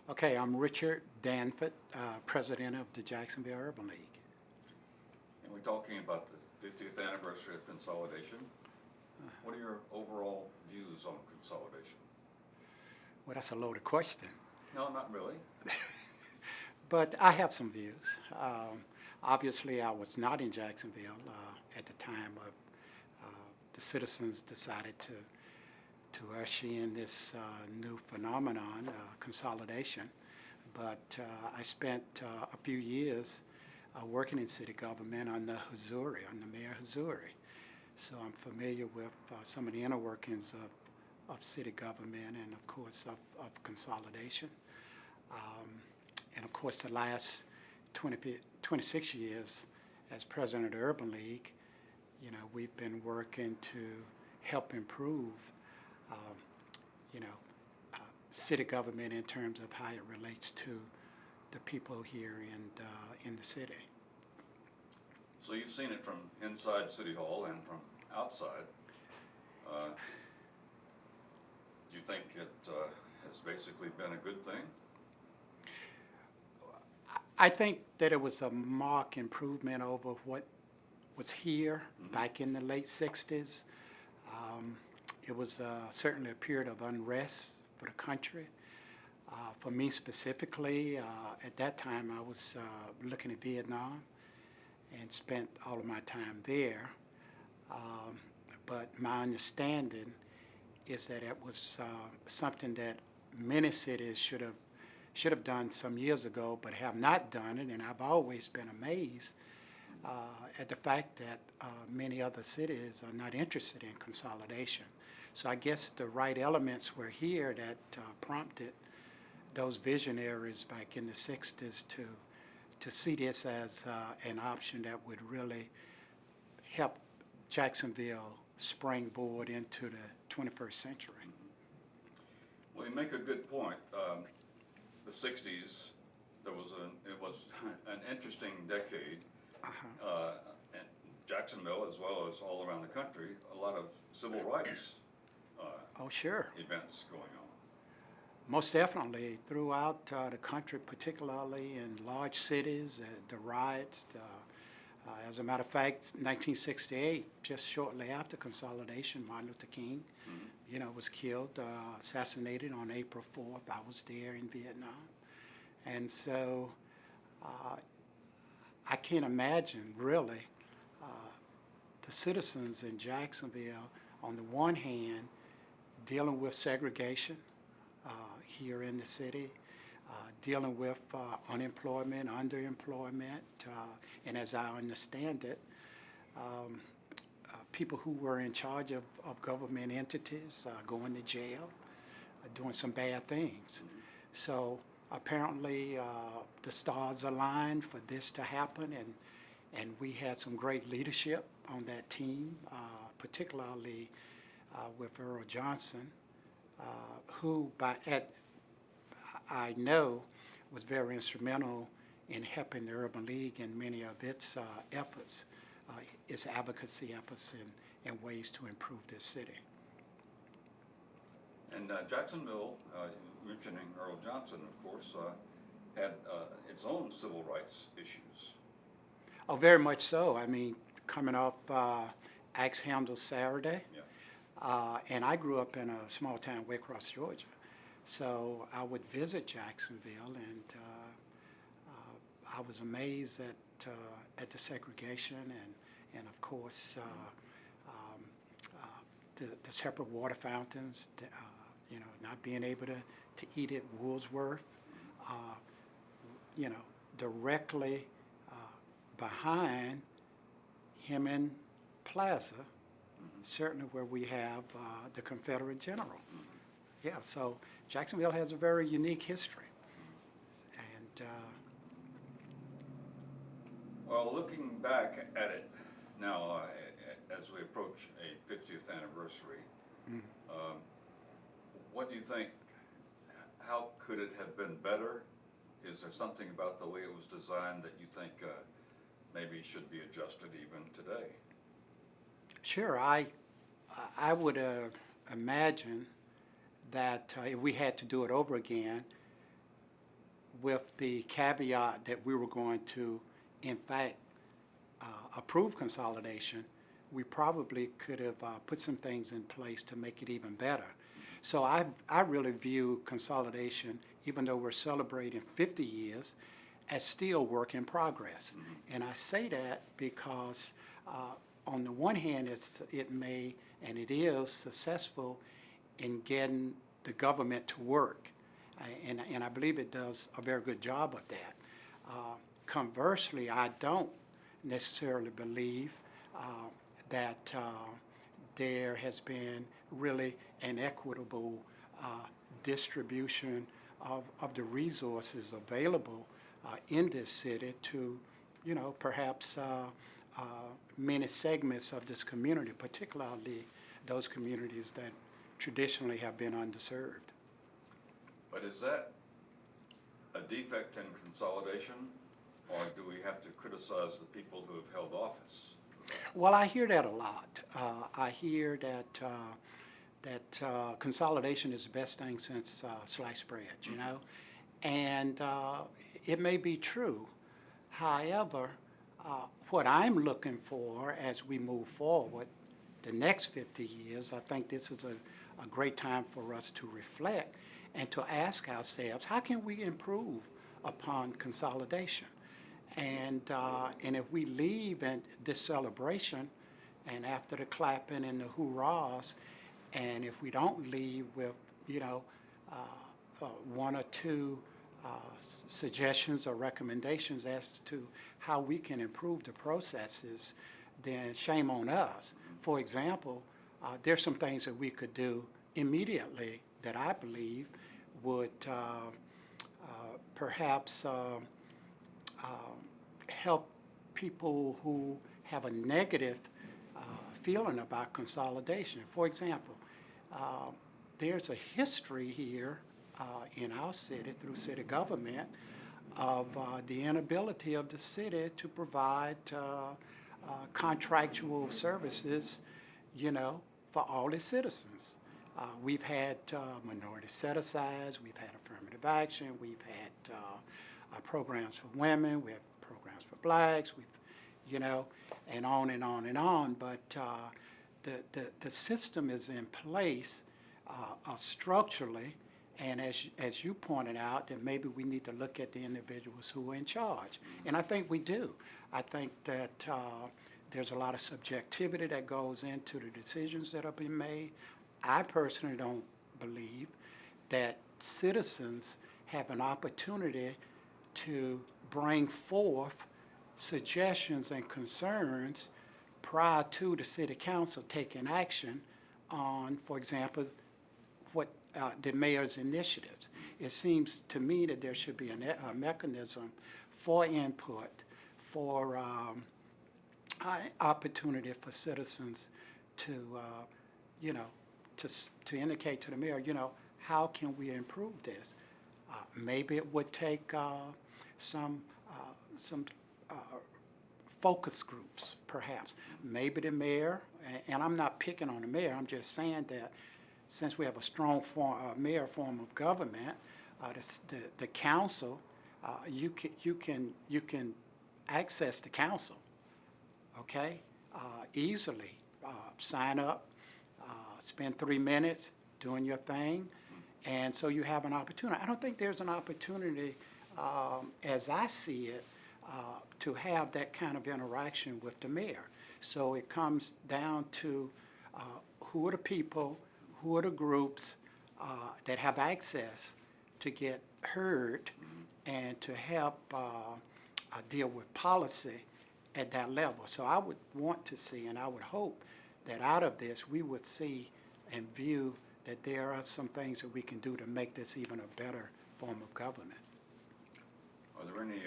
Okay, I'm Richard Danford, president of the Jacksonville Urban League. And we're talking about the 50th anniversary of Consolidation. What are your overall views on consolidation? Well, that's a loaded question, No, not really. but I have some views. Obviously, I was not in Jacksonville at the time of the citizens decided to usher in this new phenomenon, consolidation. But I spent a few years working in city government under Mayor Hazuri. So I'm familiar with some of the inner workings of city government and, of course, of consolidation. And, of course, the last 26 years as president of the Urban League, you know, we've been working to help improve city government in terms of how it relates to the people here in the city. So you've seen it from inside City Hall and from outside. Do you think it has basically been a good thing? I think that it was a marked improvement over what was here back in the late 60s. It was certainly a period of unrest for the country. For me specifically, at that time I was looking at Vietnam and spent all of my time there. But my understanding is that it was something that many cities should have done some years ago, but have not done it. And I've always been amazed at the fact that many other cities are not interested in consolidation. So I guess the right elements were here that prompted those visionaries back in the 60s to see this as an option that would really help Jacksonville springboard into the 21st century. Well, you make a good point. The 60s, it was an interesting decade. And Jacksonville, as well as all around the country, a lot of civil rights Sure. events going on. Most definitely throughout the country, particularly in large cities, the riots. As a matter of fact, 1968, just shortly after consolidation, Martin Luther King, was killed, assassinated on April 4th. I was there in Vietnam. And so I can't imagine, really, the citizens in Jacksonville, on the one hand, dealing with segregation here in the city, dealing with unemployment, underemployment, and as I understand it, people who were in charge of government entities going to jail, doing some bad things. So apparently the stars aligned for this to happen, and we had some great leadership on that team, particularly with Earl Johnson, who I know was very instrumental in helping the Urban League in many of its efforts, its advocacy efforts in ways to improve this city. And Jacksonville, mentioning Earl Johnson, of course, had its own civil rights issues. Oh, very much so. I mean, coming up Axe Handle Saturday, and I grew up in a small town, Waycross, Georgia. So I would visit Jacksonville, and I was amazed at the segregation and of course the separate water fountains. Not being able to eat at Woolsworth. Directly behind Hemming Plaza, certainly where we have the Confederate General. Yeah, so Jacksonville has a very unique history. And well, looking back at it now, as we approach a 50th anniversary, what do you think? How could it have been better? Is there something about the way it was designed that you think maybe should be adjusted even today? Sure, I would imagine that if we had to do it over again, with the caveat that we were going to, in fact, approve consolidation, we probably could have put some things in place to make it even better. So I really view consolidation, even though we're celebrating 50 years, as still work in progress. And I say that because on the one hand, it may and it is successful in getting the government to work. And I believe it does a very good job of that. Conversely, I don't necessarily believe that there has been really an equitable distribution of the resources available in this city to, perhaps many segments of this community, particularly those communities that traditionally have been underserved. But is that a defect in consolidation, or do we have to criticize the people who have held office? Well, I hear that a lot. I hear that consolidation is the best thing since sliced bread, and it may be true. However, what I'm looking for as we move forward the next 50 years, I think this is a great time for us to reflect and to ask ourselves, how can we improve upon consolidation? And if we leave in this celebration, and after the clapping and the hurrahs, and if we don't leave with, one or two suggestions or recommendations as to how we can improve the processes, then shame on us. For example, there's some things that we could do immediately that I believe would perhaps help people who have a negative feeling about consolidation. For example, there's a history here in our city through city government of the inability of the city to provide contractual services, for all its citizens. We've had minority set-asides, we've had affirmative action, we've had programs for women, we have programs for blacks, and on and on and on. But the system is in place structurally, and as you pointed out, that maybe we need to look at the individuals who are in charge. And I think we do. I think that there's a lot of subjectivity that goes into the decisions that are being made. I personally don't believe that citizens have an opportunity to bring forth suggestions and concerns prior to the city council taking action on, for example, what the mayor's initiatives. It seems to me that there should be a mechanism for input, for opportunity for citizens to, to indicate to the mayor, how can we improve this? Maybe it would take some focus groups, perhaps. Maybe the mayor, and I'm not picking on the mayor, I'm just saying that since we have a strong mayor form of government, the council, you can access the council, okay, easily. Sign up, spend 3 minutes doing your thing, and so you have an opportunity. I don't think there's an opportunity, as I see it, to have that kind of interaction with the mayor. So it comes down to who are the people, who are the groups that have access to get heard and to help deal with policy at that level. So I would want to see, and I would hope that out of this we would see and view that there are some things that we can do to make this even a better form of government. Are there any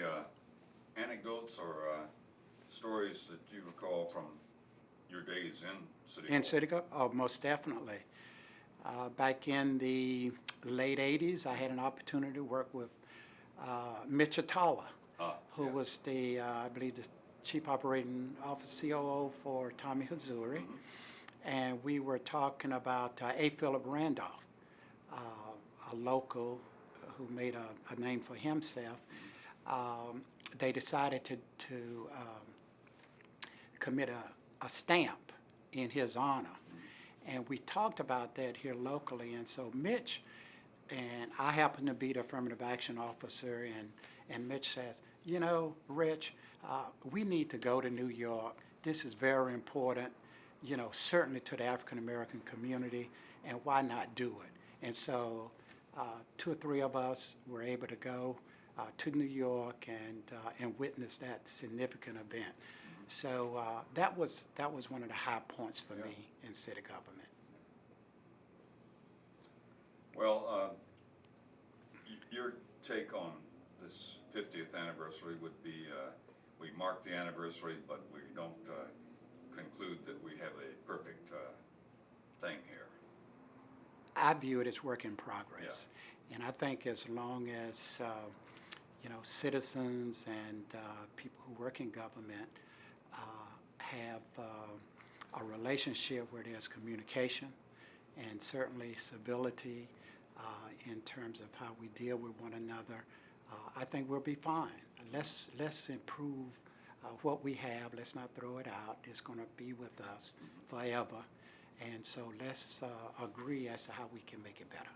anecdotes or stories that you recall from your days in City Hall? In City Hall? Oh, most definitely. Back in the late 80s, I had an opportunity to work with Mitch Atala, who was the, I believe, the Chief Operating Officer, COO for Tommy Hazouri. And we were talking about Phillip Randolph, a local who made a name for himself, they decided to commit a stamp in his honor. And we talked about that here locally. And so Mitch, and I happen to be the affirmative action officer, and Mitch says, you know, Rich, we need to go to New York. This is very important, you know, certainly to the African American community, and why not do it? And so 2 or 3 of us were able to go to New York and witness that significant event. So that was one of the high points for me in city government. Well, your take on this 50th anniversary would be, we mark the anniversary, but we don't conclude that we have a perfect thing here. I view it as work in progress. And I think as long as, you know, citizens and people who work in government have a relationship where there's communication and certainly civility in terms of how we deal with one another, I think we'll be fine. Let's improve what we have. Let's not throw it out. It's going to be with us forever. And so let's agree as to how we can make it better.